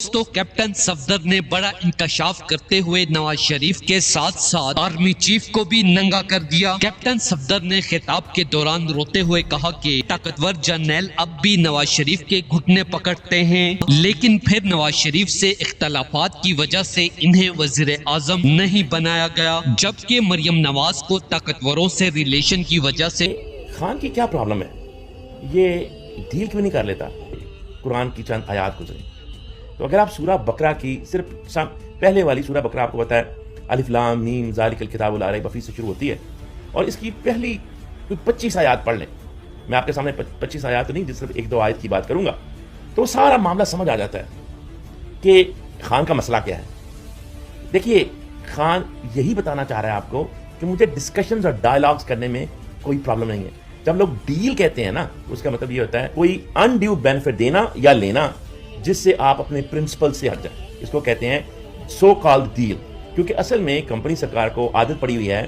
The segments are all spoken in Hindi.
दोस्तों, कैप्टन सफदर ने बड़ा इंकशाफ करते हुए नवाज शरीफ के साथ साथ आर्मी चीफ को भी नंगा कर दिया। कैप्टन सफदर ने खिताब के दौरान रोते हुए कहा कि ताकतवर जर्नैल अब भी नवाज शरीफ के घुटने पकड़ते हैं, लेकिन फिर नवाज शरीफ से इख्तलाफात की वजह से इन्हें वजीर आजम नहीं बनाया गया, जबकि मरियम नवाज को ताकतवरों से रिलेशन की वजह से। खान की क्या प्रॉब्लम है, ये डील क्यों नहीं कर लेता? कुरान की चंद आयात गुजरी तो अगर आप सूरा बकरा की सिर्फ पहले वाली सूरा बकरा आपको पता है अलिफ लाम मीम ज़ालिकल किताबुल ला रैब फीह से शुरू होती है और इसकी पहली 25 आयत पढ़ लें। मैं आपके सामने 25 आयत तो नहीं, जिस सिर्फ एक दो आयत की बात करूंगा तो सारा मामला समझ आ जाता है कि खान का मसला क्या है। देखिए, खान यही बताना चाह रहा है आपको कि मुझे डिस्कशंस और डायलॉग्स करने में कोई प्रॉब्लम नहीं है। जब लोग डील कहते हैं ना, उसका मतलब ये होता है कोई अनड्यू बेनिफिट देना या लेना जिससे आप अपने प्रिंसिपल से हट जाए, इसको कहते हैं सो कॉल्ड डील। क्योंकि असल में कंपनी सरकार को आदत पड़ी हुई है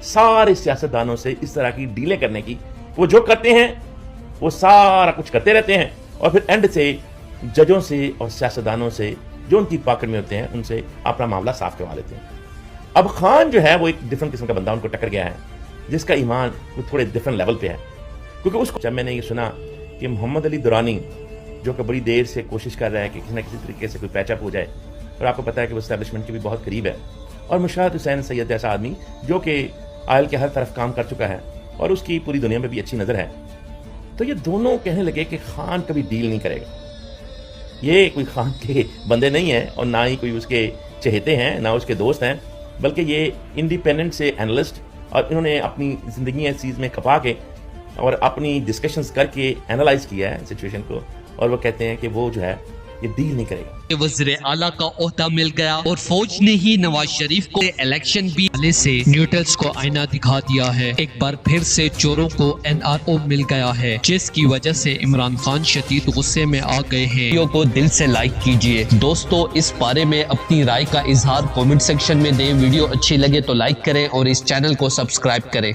सारे सियासतदानों से इस तरह की डीलें करने की। वो जो करते हैं वो सारा कुछ करते रहते हैं और फिर एंड से जजों से और सियासतदानों से जो उनकी पॉकेट में होते हैं उनसे अपना मामला साफ करवा लेते हैं। अब खान जो है वो एक डिफरेंट किस्म का बंदा उनको टक्कर गया है, जिसका ईमान वो थोड़े डिफरेंट लेवल पे है। क्योंकि उसको जब मैंने ये सुना कि मोहम्मद अली दुरानी जो कि बड़ी देर से कोशिश कर रहा है कि किसी न किसी तरीके से कोई पैचअप हो जाए, और आपको पता है कि वो एस्टैब्लिशमेंट के भी बहुत करीब है, और मुशाहिद हुसैन सैयद जैसा आदमी जो कि आयल के हर तरफ काम कर चुका है और उसकी पूरी दुनिया में भी अच्छी नज़र है, तो ये दोनों कहने लगे कि खान कभी डील नहीं करेगा। ये कोई खान के बंदे नहीं है और ना ही कोई उसके चहेते हैं ना उसके दोस्त हैं, बल्कि ये इंडिपेंडेंट से एनालिस्ट, और इन्होंने अपनी ज़िंदगी इस चीज़ में खपा के और अपनी डिस्कशंस करके एनालाइज किया है सिचुएशन को, और वो कहते हैं कि वो जो है ये डील नहीं करेगा। वज़ीर आला का ओहदा मिल गया और फौज ने ही नवाज शरीफ को इलेक्शन भी पहले से न्यूट्रल्स को आईना दिखा दिया है। एक बार फिर से चोरों को NRO मिल गया है, जिसकी वजह से इमरान खान शदीद गुस्से में आ गए हैं। वीडियो को दिल से लाइक कीजिए। दोस्तों, इस बारे में अपनी राय का इजहार कमेंट सेक्शन में दें। वीडियो अच्छी लगे तो लाइक करें और इस चैनल को सब्सक्राइब करें।